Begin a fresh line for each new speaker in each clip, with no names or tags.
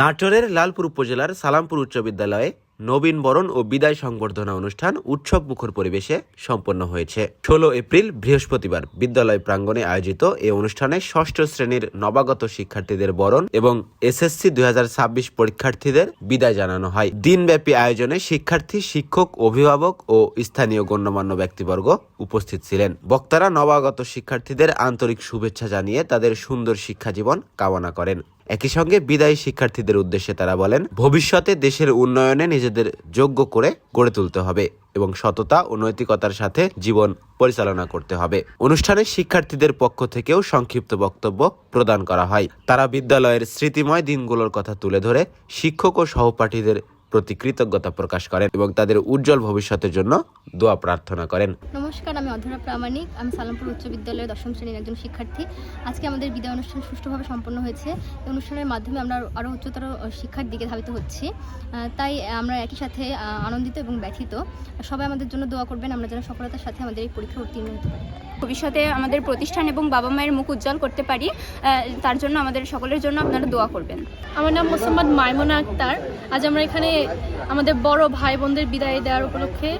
নাটোরের লালপুর উপজেলার সালামপুর উচ্চ বিদ্যালয়ে নবীন বরণ ও বিদায় সংবর্ধনা অনুষ্ঠান উৎসব মুখর পরিবেশে সম্পন্ন হয়েছে। 16 এপ্রিল বৃহস্পতিবার বিদ্যালয় প্রাঙ্গণে আয়োজিত এই অনুষ্ঠানে ষষ্ঠ শ্রেণীর নবাগত শিক্ষার্থীদের বরণ এবং এসএসসি 2026 পরীক্ষার্থীদের বিদায় জানানো হয়। দিনব্যাপী আয়োজনে শিক্ষার্থী, শিক্ষক, অভিভাবক ও স্থানীয় গণ্যমান্য ব্যক্তিবর্গ উপস্থিত ছিলেন। বক্তারা নবাগত শিক্ষার্থীদের আন্তরিক শুভেচ্ছা জানিয়ে তাদের সুন্দর শিক্ষাজীবন কামনা করেন। একই সঙ্গে বিদায়ী শিক্ষার্থীদের উদ্দেশ্যে তারা বলেন, ভবিষ্যতে দেশের উন্নয়নে নিজেদের যোগ্য করে গড়ে তুলতে হবে এবং সততা ও নৈতিকতার সাথে জীবন পরিচালনা করতে হবে। অনুষ্ঠানে শিক্ষার্থীদের পক্ষ থেকেও সংক্ষিপ্ত বক্তব্য প্রদান করা হয়। তারা বিদ্যালয়ের স্মৃতিময় দিনগুলোর কথা তুলে ধরে শিক্ষক ও সহপাঠীদের প্রতি কৃতজ্ঞতা প্রকাশ করেন এবং তাদের উজ্জ্বল ভবিষ্যতের জন্য দোয়া প্রার্থনা করেন।
নমস্কার, আমি অধরা প্রামাণিক। আমি সালামপুর উচ্চ বিদ্যালয়ের 10ম শ্রেণীর একজন শিক্ষার্থী। আজকে আমাদের বিদায় অনুষ্ঠান সুষ্ঠুভাবে সম্পন্ন হয়েছে। এই অনুষ্ঠানের মাধ্যমে আমরা আরও উচ্চতর শিক্ষার দিকে ধাবিত হচ্ছি। তাই আমরা একই সাথে আনন্দিত এবং ব্যথিত। সবাই আমাদের জন্য দোয়া করবেন, আমরা যেন সফলতার সাথে আমাদের এই পরীক্ষা উত্তীর্ণ হতে পারি।
ভবিষ্যতে আমাদের প্রতিষ্ঠান এবং বাবা মায়ের মুখ উজ্জ্বল করতে পারি, তার জন্য আমাদের সকলের জন্য আপনারা দোয়া করবেন।
আমার নাম মোসাম্মদ মাইমুনা আক্তার। আজ আমরা এখানে আমাদের বড় ভাই বোনদের বিদায় দেওয়ার উপলক্ষে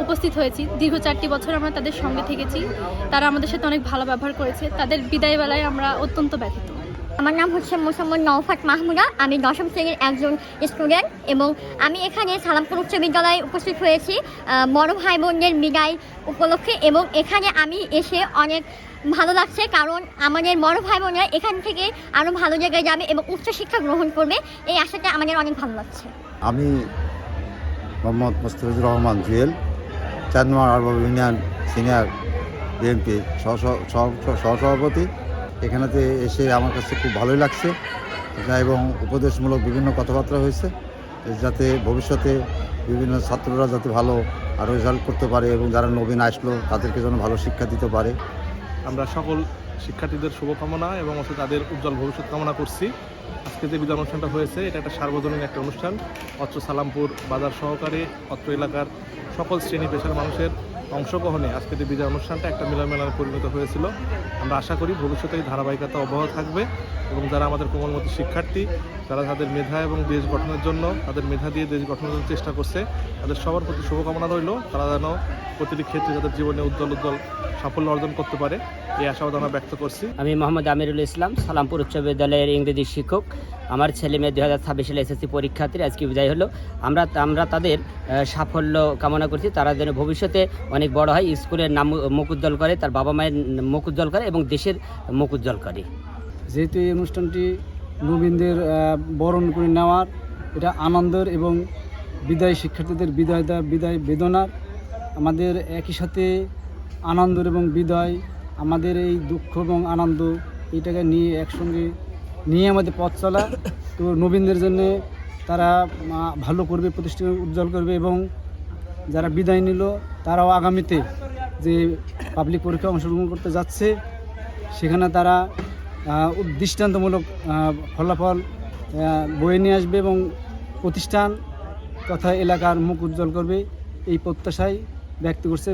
উপস্থিত হয়েছি। দীর্ঘ 4টি বছর আমরা তাদের সঙ্গে থেকেছি। তারা আমাদের সাথে অনেক ভালো ব্যবহার করেছে। তাদের বিদায় বেলায় আমরা অত্যন্ত ব্যথিত।
আমার নাম হচ্ছে মোসাম্মদ নওফাত মাহমুদা। আমি 10ম শ্রেণীর একজন স্টুডেন্ট এবং আমি এখানে সালামপুর উচ্চ বিদ্যালয়ে উপস্থিত হয়েছি বড় ভাই বোনদের বিদায় উপলক্ষে, এবং এখানে আমি এসে অনেক ভালো লাগছে, কারণ আমাদের বড় ভাই বোনরা এখান থেকে আরও ভালো জায়গায় যাবে এবং উচ্চশিক্ষা গ্রহণ করবে। এই আশাটা আমাদের অনেক ভালো লাগছে।
আমি মোহাম্মদ মুস্তাফিজুর রহমান জুয়েল, 4 নম্বর আরবাব ইউনিয়ন সিনিয়র বিএনপি সহসভাপতি। এখানেতে এসে আমার কাছে খুব ভালোই লাগছে এবং উপদেশমূলক বিভিন্ন কথাবার্তা হয়েছে, যাতে ভবিষ্যতে বিভিন্ন ছাত্ররা যাতে ভালো আরও রেজাল্ট করতে পারে এবং যারা নবীন আসলো তাদেরকে যেন ভালো শিক্ষা দিতে পারে।
আমরা সকল শিক্ষার্থীদের শুভকামনা এবং তাদের উজ্জ্বল ভবিষ্যৎ কামনা করছি। আজকে যে বিদায় অনুষ্ঠানটা হয়েছে, এটা একটা সার্বজনীন একটা অনুষ্ঠান। অত্র সালামপুর বাজার সহকারে অত্র এলাকার সকল শ্রেণী পেশার মানুষের অংশগ্রহণে আজকে যে বিদায় অনুষ্ঠানটা একটা মিলনমেলায় পরিণত হয়েছিল। আমরা আশা করি ভবিষ্যতে এই ধারাবাহিকতা অব্যাহত থাকবে এবং যারা আমাদের কোমলমতি শিক্ষার্থী, যারা তাদের মেধা এবং দেশ গঠনের জন্য তাদের মেধা দিয়ে দেশ গঠনের জন্য চেষ্টা করছে, তাদের সবার প্রতি শুভকামনা রইল। তারা যেন প্রতিটি ক্ষেত্রে তাদের জীবনে উজ্জ্বল সাফল্য অর্জন করতে পারে, এই আশাবাদ আমরা ব্যক্ত করছি।
আমি মোহাম্মদ আমিরুল ইসলাম, সালামপুর উচ্চ বিদ্যালয়ের ইংরেজি শিক্ষক। আমার ছেলে মেয়ে 2026 সালে এসএসসি পরীক্ষার্থী আজকে বিদায় হলো। আমরা তাদের সাফল্য কামনা করছি, তারা যেন ভবিষ্যতে অনেক বড় হয়, স্কুলের নাম মুখ উজ্জ্বল করে, তার বাবা মায়ের মুখ উজ্জ্বল করে এবং দেশের মুখ উজ্জ্বল করে।
যেহেতু এই অনুষ্ঠানটি নবীনদের বরণ করে নেওয়ার, এটা আনন্দের এবং বিদায় শিক্ষার্থীদের বিদায় বেদনার, আমাদের একই সাথে আনন্দের এবং বিদায়, আমাদের এই দুঃখ এবং আনন্দ এইটাকে নিয়ে একসঙ্গে নিয়ে আমাদের পথ চলা। তো নবীনদের জন্য তারা ভালো করবে, প্রতিষ্ঠান উজ্জ্বল করবে এবং যারা বিদায় নিল তারাও আগামীতে যে পাবলিক পরীক্ষা অংশগ্রহণ করতে যাচ্ছে সেখানে তারা দৃষ্টান্তমূলক ফলাফল বয়ে নিয়ে আসবে এবং প্রতিষ্ঠান তথা এলাকার মুখ উজ্জ্বল করবে, এই প্রত্যাশাই ব্যক্ত করছে।